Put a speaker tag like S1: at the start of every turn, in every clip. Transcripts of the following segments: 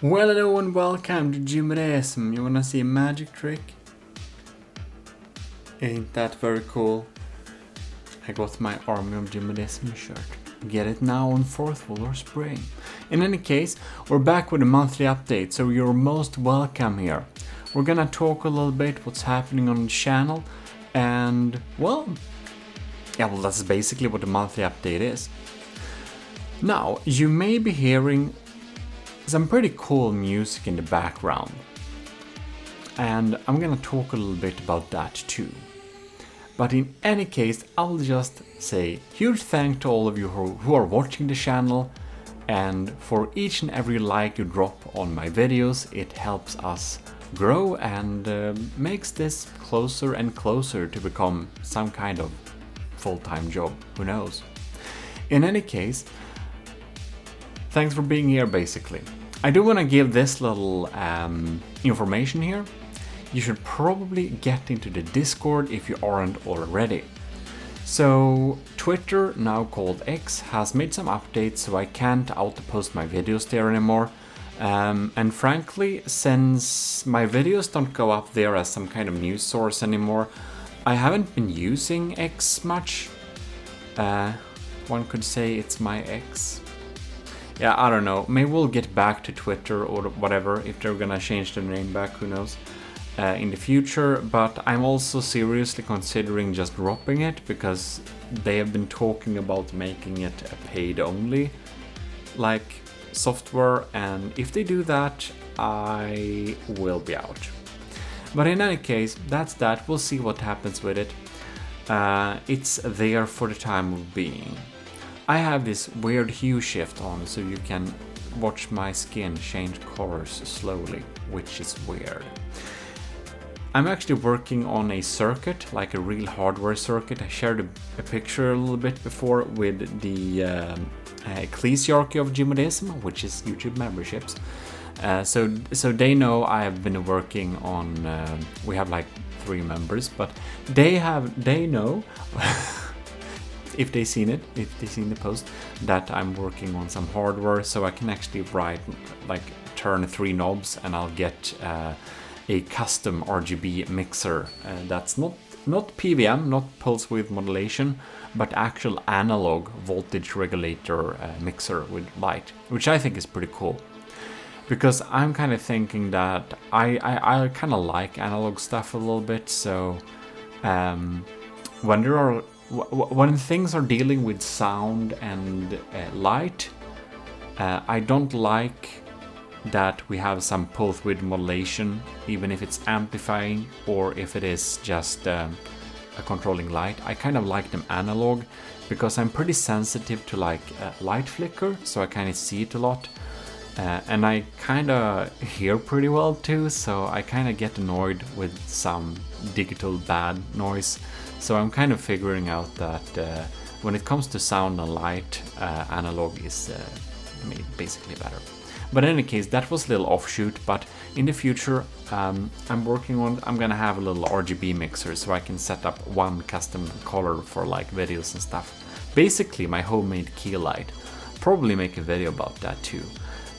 S1: Well, hello and welcome to Gmodism. You wanna see a magic trick? Ain't that very cool? I got my Army of Gmodism shirt. Get it now on 4th Wall or Spring. In any case, we're back with a monthly update, so you're most welcome here. We're gonna talk a little bit what's happening on the channel, and well, that's basically what the monthly update is. Now, you may be hearing some pretty cool music in the background, and I'm gonna talk a little bit about that too. But in any case, I'll just say huge thanks to all of you who are watching the channel, and for each and every like you drop on my videos. It helps us grow and makes this closer and closer to become some kind of full-time job, who knows. In any case, thanks for being here, basically. I do want to give this little information here. You should probably get into the Discord if you aren't already. So, Twitter, now called X, has made some updates, so I can't auto-post my videos there anymore. And frankly, since my videos don't go up there as some kind of news source anymore, I haven't been using X much. One could say it's my X. Yeah, I don't know. Maybe we'll get back to Twitter or whatever if they're gonna change the name back, who knows, in the future. But I'm also seriously considering just dropping it because they have been talking about making it a paid only like software, and if they do that, I will be out. But in any case, that's that. We'll see what happens with it. It's there for the time of being. I have this weird hue shift on, so you can watch my skin change colors slowly, which is weird. I'm actually working on a circuit, like a real hardware circuit. I shared a picture a little bit before with the Ecclesiarchy of Gmodism, which is YouTube memberships. So they know I have been working on. We have like 3 members, but they know. If they've seen the post, that I'm working on some hardware, so I can actually turn 3 knobs, and I'll get a custom RGB mixer. That's not PWM, not pulse width modulation, but actual analog voltage regulator mixer with light, which I think is pretty cool. Because I'm kind of thinking that I kind of like analog stuff a little bit, so when things are dealing with sound and light, I don't like that we have some pulse width modulation, even if it's amplifying or if it is just a controlling light. I kind of like them analog because I'm pretty sensitive to light flicker, so I kind of see it a lot. And I kind of hear pretty well too, so I kind of get annoyed with some digital bad noise. So I'm kind of figuring out that when it comes to sound and light, analog is basically better. But in any case, that was a little offshoot, but in the future I'm gonna have a little RGB mixer so I can set up one custom color for like videos and stuff. Basically my homemade key light. Probably make a video about that too.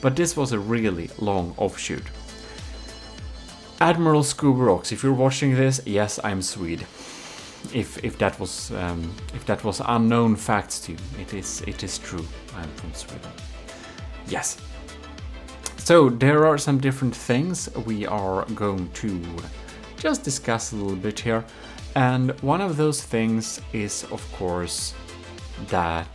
S1: But this was a really long offshoot. Admiral Scubarox, if you're watching this, yes, I'm Swede. If that was unknown facts to you, it is true. I'm from Sweden. Yes. So there are some different things we are going to just discuss a little bit here, and one of those things is, of course, that.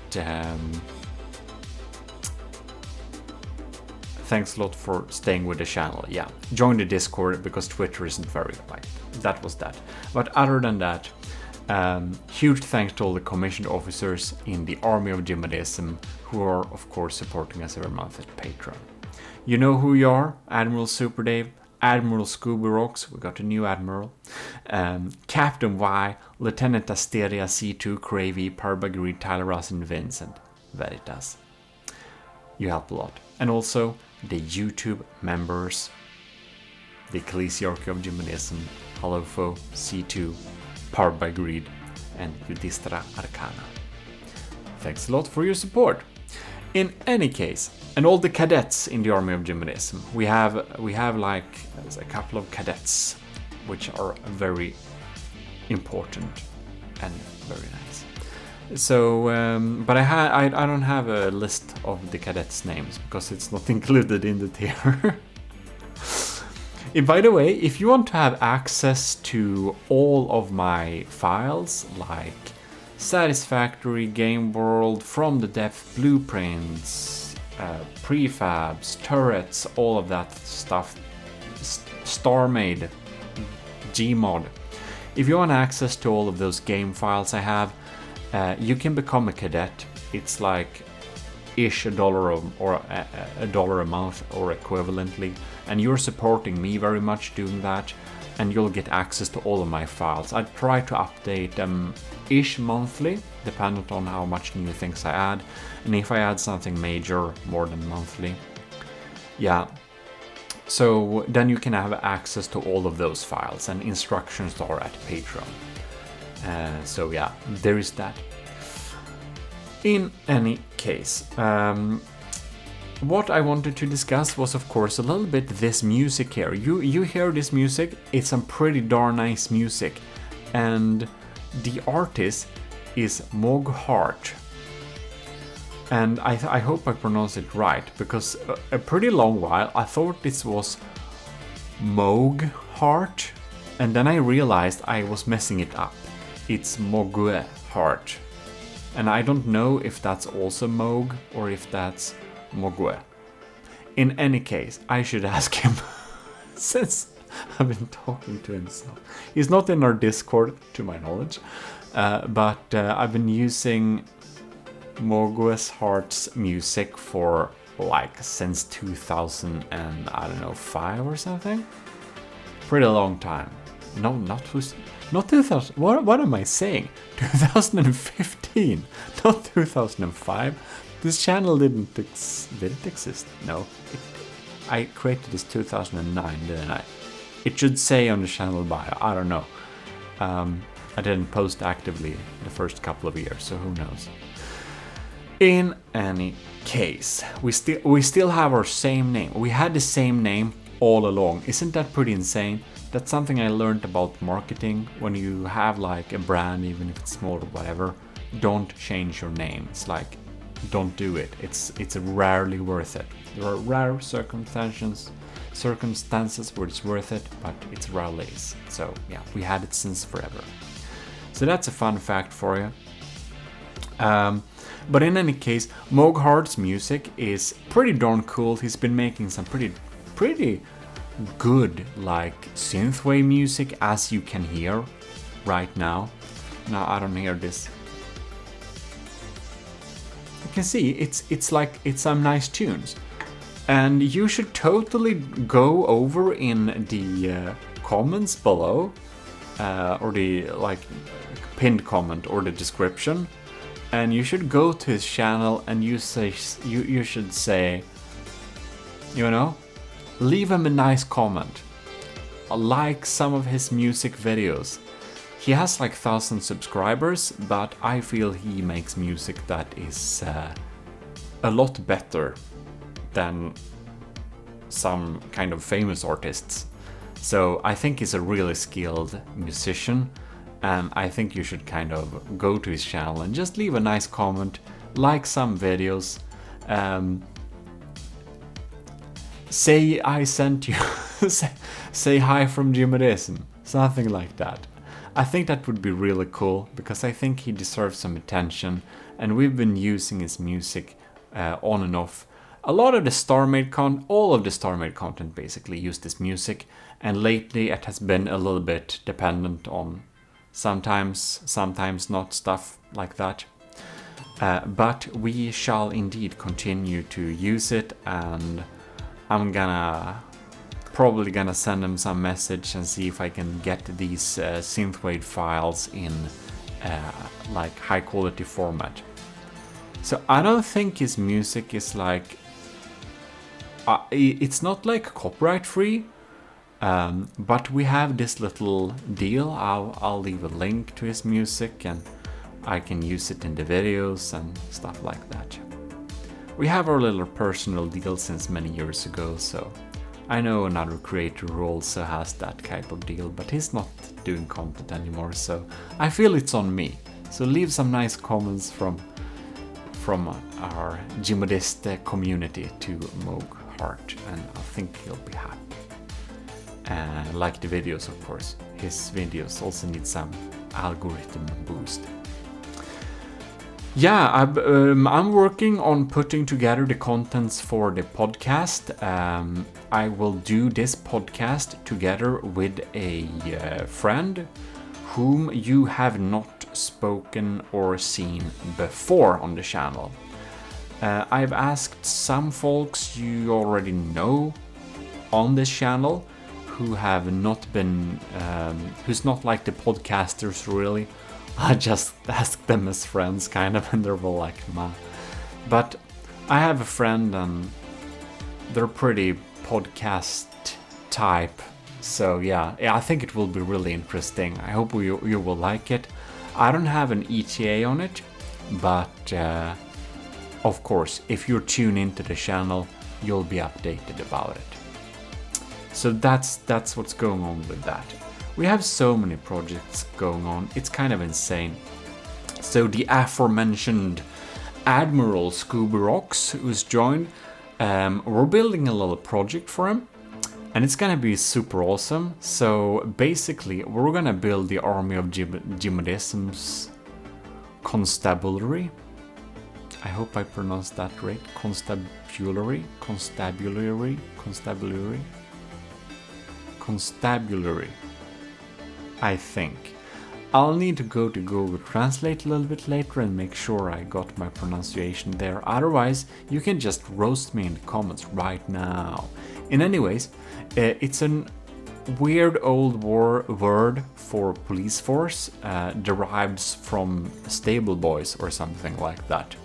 S1: Thanks a lot for staying with the channel. Yeah, join the Discord because Twitter isn't very like that was that. But other than that, huge thanks to all the commissioned officers in the Army of Gmodism who are, of course, supporting us every month at Patreon. You know who you are: Admiral Super Dave, Admiral Scubarox, we got a new admiral, Captain Y, Lieutenant Asteria C2, Cravey, Parbagri, Tyler Ross, and Vincent Veritas. You help a lot. And also the YouTube members, the Ecclesiarchy of Gmodism, Halofo, C2, Powered by Greed, and Judistra Arcana. Thanks a lot for your support. In any case, and all the cadets in the army of Gmodism, we have like a couple of cadets, which are very important and very nice. So, but I don't have a list of the cadets' names because it's not included in the tier. By the way, if you want to have access to all of my files, like Satisfactory, Game World, From the Depth, Blueprints, prefabs, turrets, all of that stuff, StarMade, Gmod. If you want access to all of those game files I have, you can become a cadet. It's like ish $1 or $1 a month or equivalently, and you're supporting me very much doing that, and you'll get access to all of my files. I try to update them ish monthly, dependent on how much new things I add, and if I add something major, more than monthly. Yeah, so then you can have access to all of those files, and instructions are at Patreon. So yeah, there is that. In any case, what I wanted to discuss was, of course, a little bit this music here. You hear this music, it's some pretty darn nice music, and the artist is Moghart. And I hope I pronounce it right, because a pretty long while I thought this was Moghart, and then I realized I was messing it up. It's Moghart. And I don't know if that's also Moog or if that's Mogue. In any case, I should ask him, since I've been talking to him. So he's not in our Discord, to my knowledge, but I've been using Mogue's Heart's music for like since 2005 or something. Pretty long time. No, not 2000. What am I saying? 2015, not 2005. This channel did it exist? No. I created this 2009, didn't I? It should say on the channel bio. I don't know. I didn't post actively the first couple of years, so who knows. In any case, we still have our same name. We had the same name all along. Isn't that pretty insane? That's something I learned about marketing. When you have like a brand, even if it's small or whatever, don't change your name. It's like, don't do it. It's rarely worth it. There are rare circumstances where it's worth it, but it's rarely is. So yeah, we had it since forever. So that's a fun fact for you. But in any case, Moghart's music is pretty darn cool. He's been making some pretty good like synthwave music, as you can hear right now. Now I don't hear this. You can see it's some nice tunes, and you should totally go over in the comments below, or the like pinned comment or the description, and you should go to his channel and you should say, you know, leave him a nice comment. Like some of his music videos. He has like 1,000 subscribers, but I feel he makes music that is a lot better than some kind of famous artists. So I think he's a really skilled musician, and I think you should kind of go to his channel and just leave a nice comment, like some videos. Say I sent you, say hi from Gmodism, something like that. I think that would be really cool, because I think he deserves some attention, and we've been using his music on and off. A lot of the all of the StarMade content basically used this music, and lately it has been a little bit dependent on sometimes not stuff like that. But we shall indeed continue to use it, and I'm probably gonna send him some message and see if I can get these synthwave files in like high quality format. So I don't think his music is like it's not like copyright free, but we have this little deal. I'll leave a link to his music, and I can use it in the videos and stuff like that. We have our little personal deal since many years ago, so I know another creator who also has that type of deal, but he's not doing content anymore, so I feel it's on me. So leave some nice comments from our GMODIST community to Moog Heart, and I think he'll be happy. Like the videos, of course. His videos also need some algorithm boost. Yeah, I'm working on putting together the contents for the podcast. I will do this podcast together with a friend whom you have not spoken or seen before on the channel. I've asked some folks you already know on this channel who have not been, who's not like the podcasters really. I just asked them as friends, kind of, and they were like, "Ma." But I have a friend, and they're pretty podcast type. So yeah, I think it will be really interesting. I hope you will like it. I don't have an ETA on it, but of course, if you're tuned into the channel, you'll be updated about it. So that's what's going on with that. We have so many projects going on, it's kind of insane. So the aforementioned Admiral Scooby Rocks, who's joined, we're building a little project for him, and it's gonna be super awesome. So basically, we're gonna build the army of Gmodism's constabulary. I hope I pronounced that right. Constabulary. I think. I'll need to go to Google Translate a little bit later and make sure I got my pronunciation there. Otherwise, you can just roast me in the comments right now. In anyways, it's a weird old war word for police force, derives from stable boys or something like that.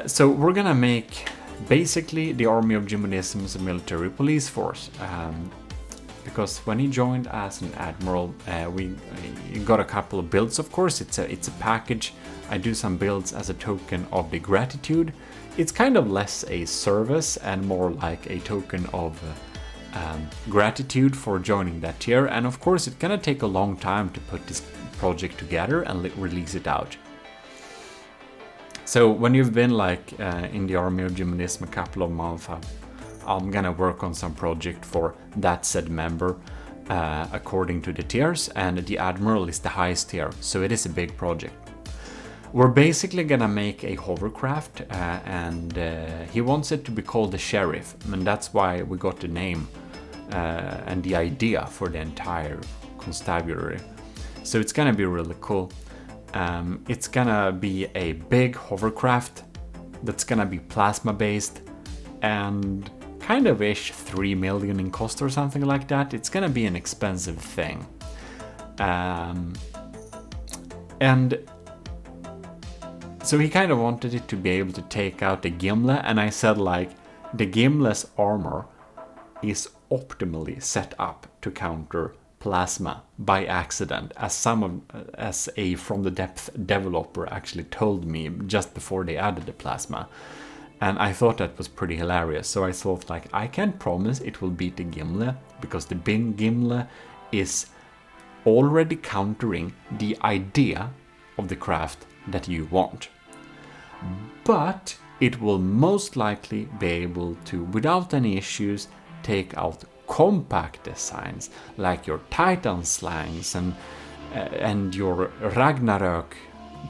S1: So we're gonna make basically the army of Gmodism's military police force. Because when he joined as an admiral, we got a couple of builds. Of course, it's a package. I do some builds as a token of the gratitude. It's kind of less a service and more like a token of gratitude for joining that tier. And of course, it's gonna take a long time to put this project together and release it out. So when you've been like in the army of Gmodism a couple of months, I'm gonna work on some project for that said member according to the tiers, and the Admiral is the highest tier, so it is a big project. We're basically gonna make a hovercraft, and he wants it to be called the Sheriff, and that's why we got the name and the idea for the entire constabulary. So it's gonna be really cool. It's gonna be a big hovercraft that's gonna be plasma based and kind of ish 3 million in cost or something like that. It's gonna be an expensive thing. And so he kind of wanted it to be able to take out the Gimle, and I said like, the Gimle's armor is optimally set up to counter plasma by accident, as a From the Depth developer actually told me just before they added the plasma. And I thought that was pretty hilarious. So I thought like, I can't promise it will beat the Gimle, because the Gimle is already countering the idea of the craft that you want. But it will most likely be able to, without any issues, take out compact designs like your Titan slangs and your Ragnarök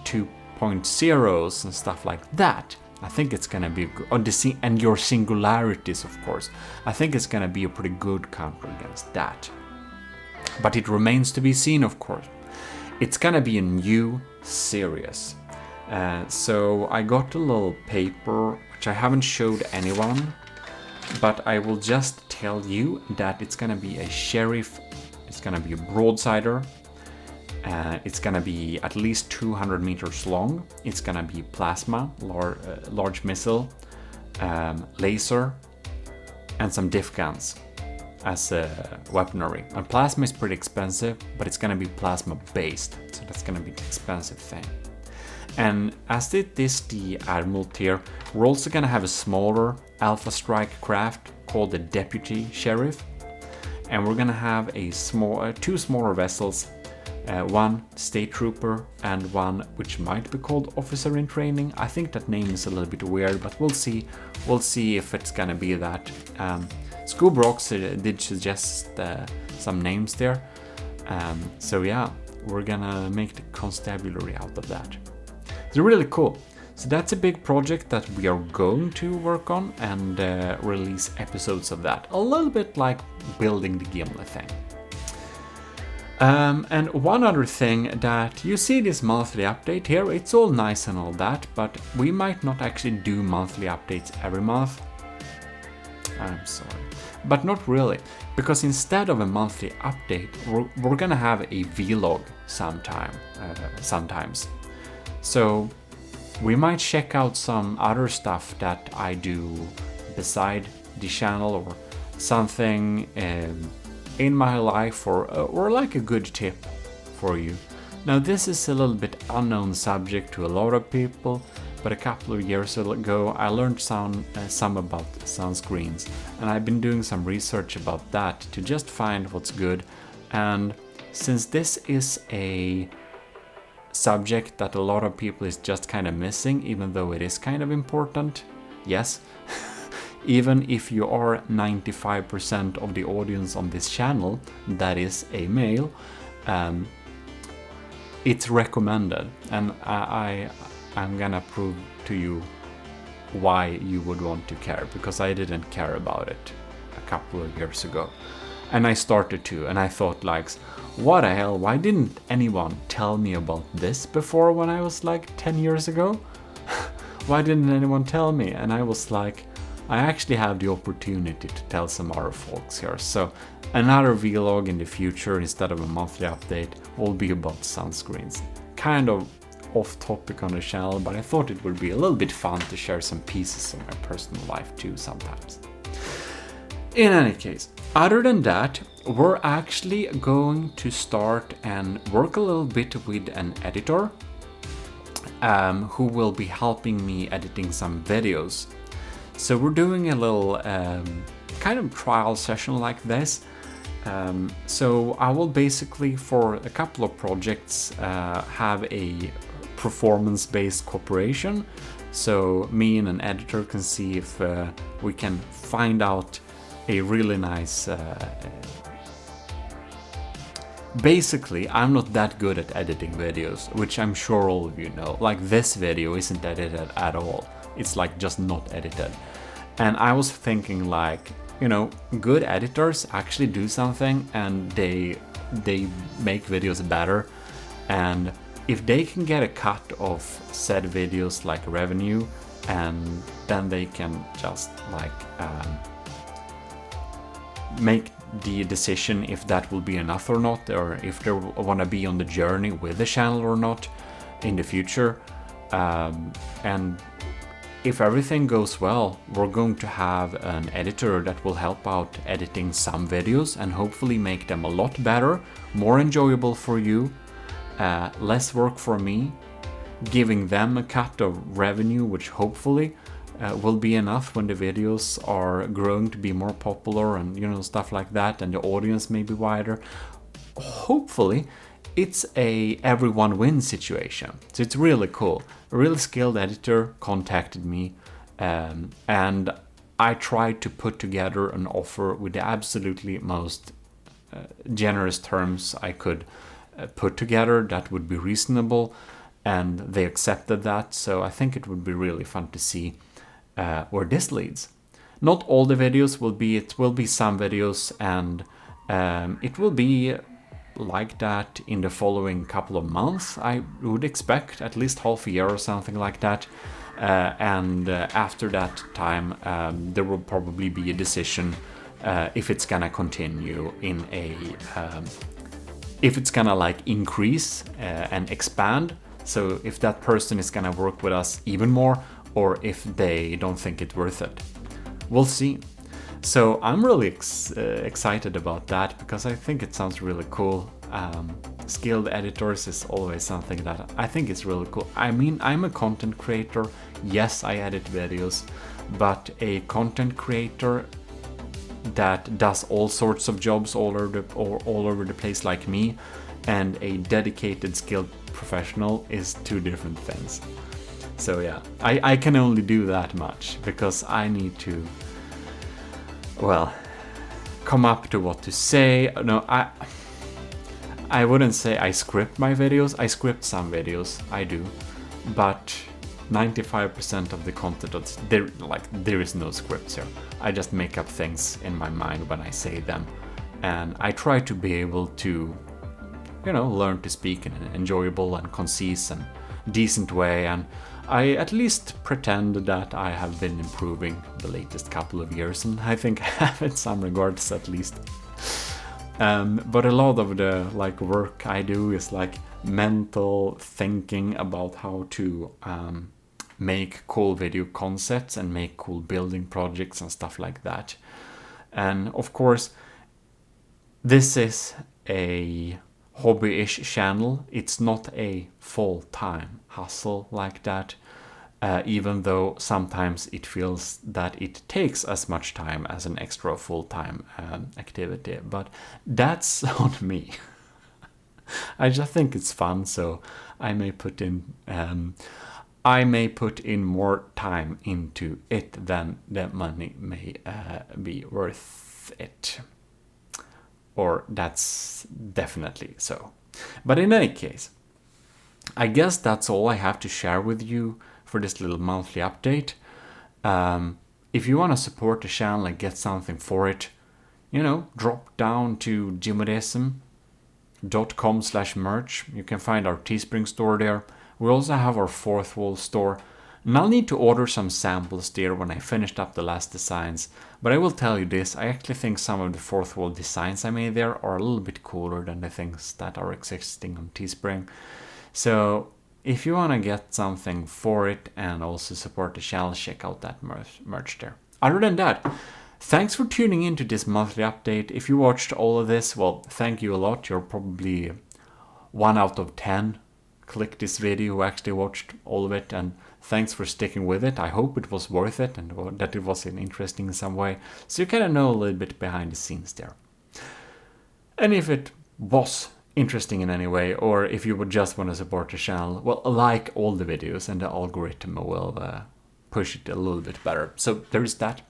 S1: 2.0s and stuff like that. I think it's gonna be good. And your singularities, of course. I think it's gonna be a pretty good counter against that. But it remains to be seen, of course. It's gonna be a new series. So I got a little paper, which I haven't showed anyone, but I will just tell you that it's gonna be a Sheriff, it's gonna be a broadsider, it's gonna be at least 200 meters long, it's gonna be plasma, large missile, laser, and some diff guns as a weaponry. And plasma is pretty expensive, but it's gonna be plasma based, so that's gonna be an expensive thing. And as it is the Admiral tier, we're also gonna have a smaller Alpha Strike craft called the Deputy Sheriff. And we're gonna have two smaller vessels, one State Trooper and one which might be called Officer in Training. I think that name is a little bit weird, but we'll see. We'll see if it's gonna be that. Scoobrox did suggest some names there. So yeah, we're gonna make the constabulary out of that. It's really cool. So that's a big project that we are going to work on and release episodes of that. A little bit like building the Gimli thing. And one other thing that you see this monthly update here, it's all nice and all that, but we might not actually do monthly updates every month. I'm sorry. But not really, because instead of a monthly update, we're gonna have a vlog sometimes. So we might check out some other stuff that I do beside the channel, or something in my life, or like a good tip for you. Now this is a little bit unknown subject to a lot of people, but a couple of years ago I learned some about sunscreens, and I've been doing some research about that to just find what's good. And since this is a subject that a lot of people is just kind of missing, even though it is kind of important, yes, even if you are 95% of the audience on this channel that is a male, it's recommended, and I'm gonna prove to you why you would want to care, because I didn't care about it a couple of years ago, and I started to, and I thought like, what the hell, why didn't anyone tell me about this before when I was like 10 years ago? Why didn't anyone tell me? And I was like, I actually have the opportunity to tell some other folks here. So another vlog in the future instead of a monthly update will be about sunscreens. Kind of off topic on the channel, but I thought it would be a little bit fun to share some pieces of my personal life too sometimes. In any case, other than that, we're actually going to start and work a little bit with an editor who will be helping me editing some videos. So we're doing a little kind of trial session like this. So I will basically, for a couple of projects, have a performance-based cooperation. So me and an editor can see if we can find out a really nice... Basically, I'm not that good at editing videos, which I'm sure all of you know. Like this video isn't edited at all. It's like just not edited. And I was thinking like, you know, good editors actually do something and they make videos better. And if they can get a cut of said videos like revenue, and then they can just like make the decision if that will be enough or not, or if they want to be on the journey with the channel or not in the future. And if everything goes well, we're going to have an editor that will help out editing some videos and hopefully make them a lot better, more enjoyable for you, less work for me, giving them a cut of revenue, which hopefully will be enough when the videos are growing to be more popular and, you know, stuff like that, and the audience may be wider. Hopefully it's a everyone wins situation. So it's really cool. A really skilled editor contacted me, and I tried to put together an offer with the absolutely most generous terms I could put together that would be reasonable, and they accepted that. So I think it would be really fun to see where this leads. Not all the videos will be, it will be some videos, and it will be like that in the following couple of months. I would expect at least half a year or something like that, and after that time there will probably be a decision if it's gonna continue in a if it's gonna like increase and expand, so if that person is gonna work with us even more, or if they don't think it's worth it. We'll see. So I'm really excited about that, because I think it sounds really cool. skilled editors is always something that I think is really cool. I mean, I'm a content creator. Yes, I edit videos, but a content creator that does all sorts of jobs all over the place like me, and a dedicated skilled professional is two different things. So yeah, I can only do that much because I need to, well, come up to what to say. No, I wouldn't say I script my videos. I script some videos, I do, but 95% of the content, there is no scripts here. I just make up things in my mind when I say them, and I try to be able to, you know, learn to speak in an enjoyable and concise and decent way, and I at least pretend that I have been improving the latest couple of years, and I think I have in some regards at least. But a lot of the work I do is mental thinking about how to make cool video concepts and make cool building projects and stuff like that. And of course, this is a hobby-ish channel. It's not a full-time hustle like that, even though sometimes it feels that it takes as much time as an extra full-time activity, but that's on me. I just think it's fun, so I may put in more time into it than the money may be worth it. Or that's definitely so. But in any case, I guess that's all I have to share with you for this little monthly update. If you want to support the channel and get something for it, you know, drop down to gmodism.com/merch. You can find our Teespring store there. We also have our Fourth Wall store. And I'll need to order some samples there when I finished up the last designs. But I will tell you this, I actually think some of the Fourth Wall designs I made there are a little bit cooler than the things that are existing on Teespring. So if you want to get something for it and also support the channel, check out that merch there. Other than that, thanks for tuning into this monthly update. If you watched all of this, well, thank you a lot. You're probably 1 out of 10 clicked this video who actually watched all of it, and thanks for sticking with it. I hope it was worth it and that it was interesting in some way, so you kind of know a little bit behind the scenes there. And if it was interesting in any way, or if you would just want to support the channel, well, like all the videos and the algorithm will push it a little bit better. So there is that.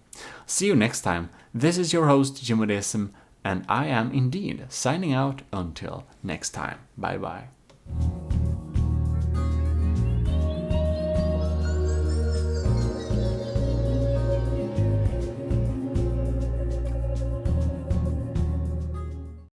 S1: See you next time. This is your host Gmodism, and I am indeed signing out until next time. Bye bye.